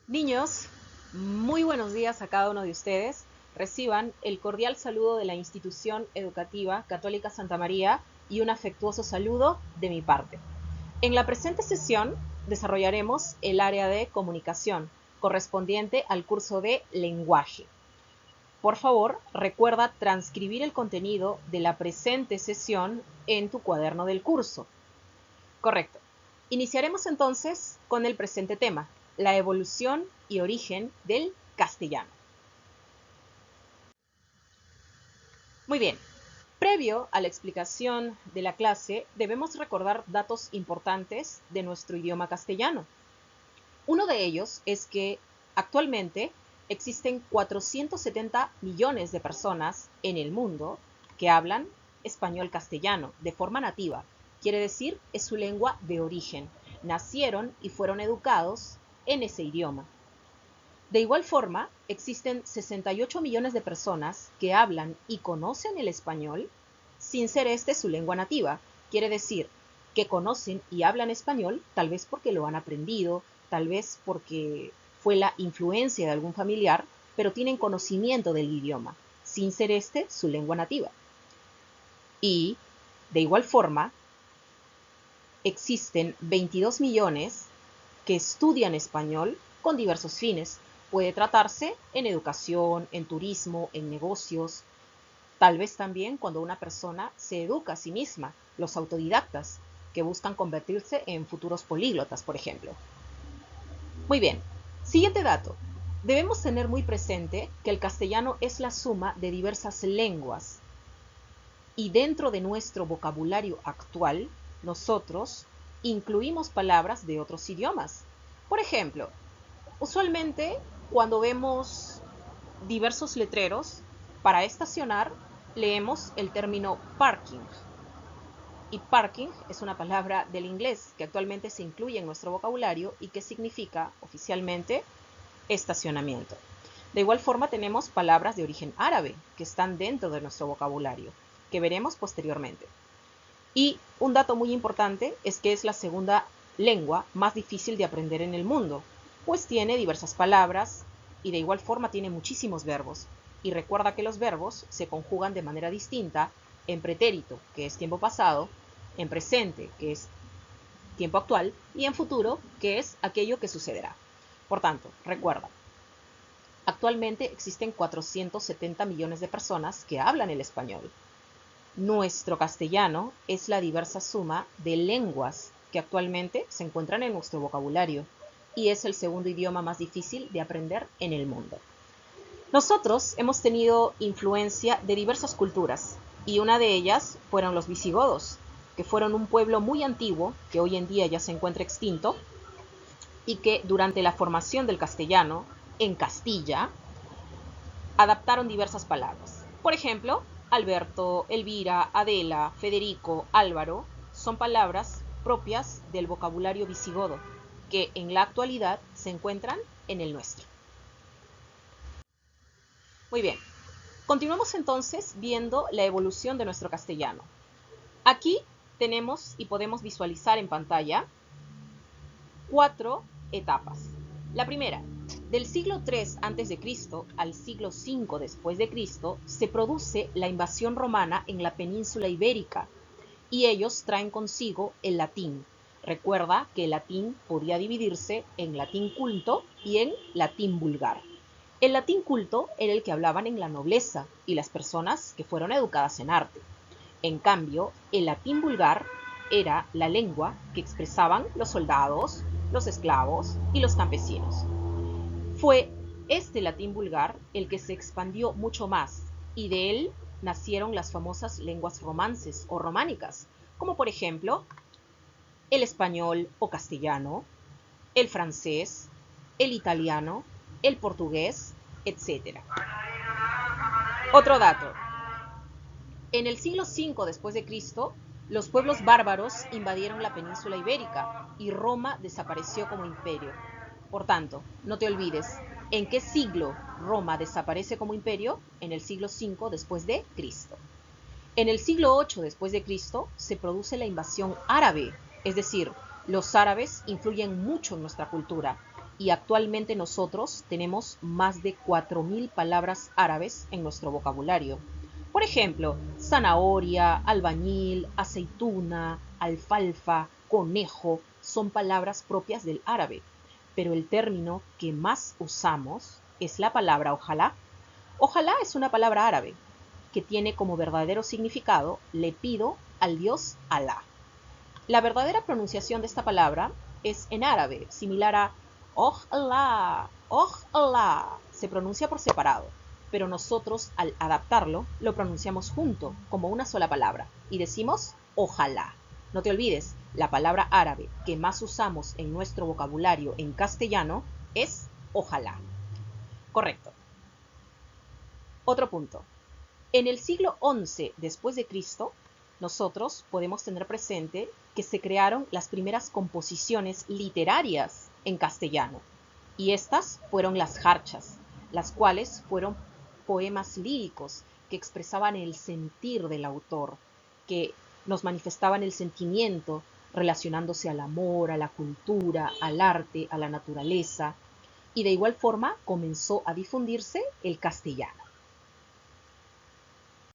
Niños, muy buenos días a cada uno de ustedes. Reciban el cordial saludo de la Institución Educativa Católica Santa María y un afectuoso saludo de mi parte. En la presente sesión desarrollaremos el área de comunicación, correspondiente al curso de lenguaje. Por favor, recuerda transcribir el contenido de la presente sesión en tu cuaderno del curso. Correcto. Iniciaremos entonces con el presente tema, la evolución y origen del castellano. Muy bien. Previo a la explicación de la clase, debemos recordar datos importantes de nuestro idioma castellano. Uno de ellos es que actualmente existen 470 millones de personas en el mundo que hablan español castellano de forma nativa. Quiere decir, es su lengua de origen. Nacieron y fueron educados en ese idioma. De igual forma, existen 68 millones de personas que hablan y conocen el español sin ser este su lengua nativa. Quiere decir que conocen y hablan español tal vez porque lo han aprendido, tal vez porque fue la influencia de algún familiar, pero tienen conocimiento del idioma, sin ser este su lengua nativa. Y, de igual forma, existen 22 millones que estudian español con diversos fines. Puede tratarse en educación, en turismo, en negocios, tal vez también cuando una persona se educa a sí misma, los autodidactas, que buscan convertirse en futuros políglotas, por ejemplo. Muy bien, siguiente dato. Debemos tener muy presente que el castellano es la suma de diversas lenguas y dentro de nuestro vocabulario actual, nosotros incluimos palabras de otros idiomas. Por ejemplo, usualmente cuando vemos diversos letreros para estacionar, leemos el término parking. Y parking es una palabra del inglés que actualmente se incluye en nuestro vocabulario y que significa oficialmente estacionamiento. De igual forma tenemos palabras de origen árabe que están dentro de nuestro vocabulario, que veremos posteriormente. Y un dato muy importante es que es la segunda lengua más difícil de aprender en el mundo, pues tiene diversas palabras y de igual forma tiene muchísimos verbos. Y recuerda que los verbos se conjugan de manera distinta en pretérito, que es tiempo pasado, en presente, que es tiempo actual, y en futuro, que es aquello que sucederá. Por tanto, recuerda, actualmente existen 470 millones de personas que hablan el español. Nuestro castellano es la diversa suma de lenguas que actualmente se encuentran en nuestro vocabulario y es el segundo idioma más difícil de aprender en el mundo. Nosotros hemos tenido influencia de diversas culturas y una de ellas fueron los visigodos, que fueron un pueblo muy antiguo que hoy en día ya se encuentra extinto y que durante la formación del castellano en Castilla adaptaron diversas palabras. Por ejemplo, Alberto, Elvira, Adela, Federico, Álvaro son palabras propias del vocabulario visigodo que en la actualidad se encuentran en el nuestro. Muy bien, continuamos entonces viendo la evolución de nuestro castellano. Aquí tenemos y podemos visualizar en pantalla 4 etapas. La primera, del siglo III a.C. al siglo V después de Cristo, se produce la invasión romana en la península ibérica y ellos traen consigo el latín. Recuerda que el latín podía dividirse en latín culto y en latín vulgar. El latín culto era el que hablaban en la nobleza y las personas que fueron educadas en arte. En cambio, el latín vulgar era la lengua que expresaban los soldados, los esclavos y los campesinos. Fue este latín vulgar el que se expandió mucho más y de él nacieron las famosas lenguas romances o románicas, como por ejemplo el español o castellano, el francés, el italiano, el portugués, etc. Otro dato. En el siglo V después de Cristo, los pueblos bárbaros invadieron la península ibérica y Roma desapareció como imperio. Por tanto, no te olvides, ¿en qué siglo Roma desaparece como imperio? En el siglo V después de Cristo. En el siglo VIII después de Cristo se produce la invasión árabe, es decir, los árabes influyen mucho en nuestra cultura y actualmente nosotros tenemos más de 4.000 palabras árabes en nuestro vocabulario. Por ejemplo, zanahoria, albañil, aceituna, alfalfa, conejo son palabras propias del árabe, pero el término que más usamos es la palabra ojalá. Ojalá es una palabra árabe que tiene como verdadero significado le pido al dios Alá. La verdadera pronunciación de esta palabra es en árabe, similar a ojalá, ojalá. Se pronuncia por separado, pero nosotros al adaptarlo lo pronunciamos junto, como una sola palabra, y decimos ojalá. No te olvides, la palabra árabe que más usamos en nuestro vocabulario en castellano es ojalá. Correcto. Otro punto. En el siglo XI después de Cristo, nosotros podemos tener presente que se crearon las primeras composiciones literarias en castellano, y estas fueron las jarchas, las cuales fueron poemas líricos que expresaban el sentir del autor, que nos manifestaban el sentimiento relacionándose al amor, a la cultura, al arte, a la naturaleza, y de igual forma comenzó a difundirse el castellano.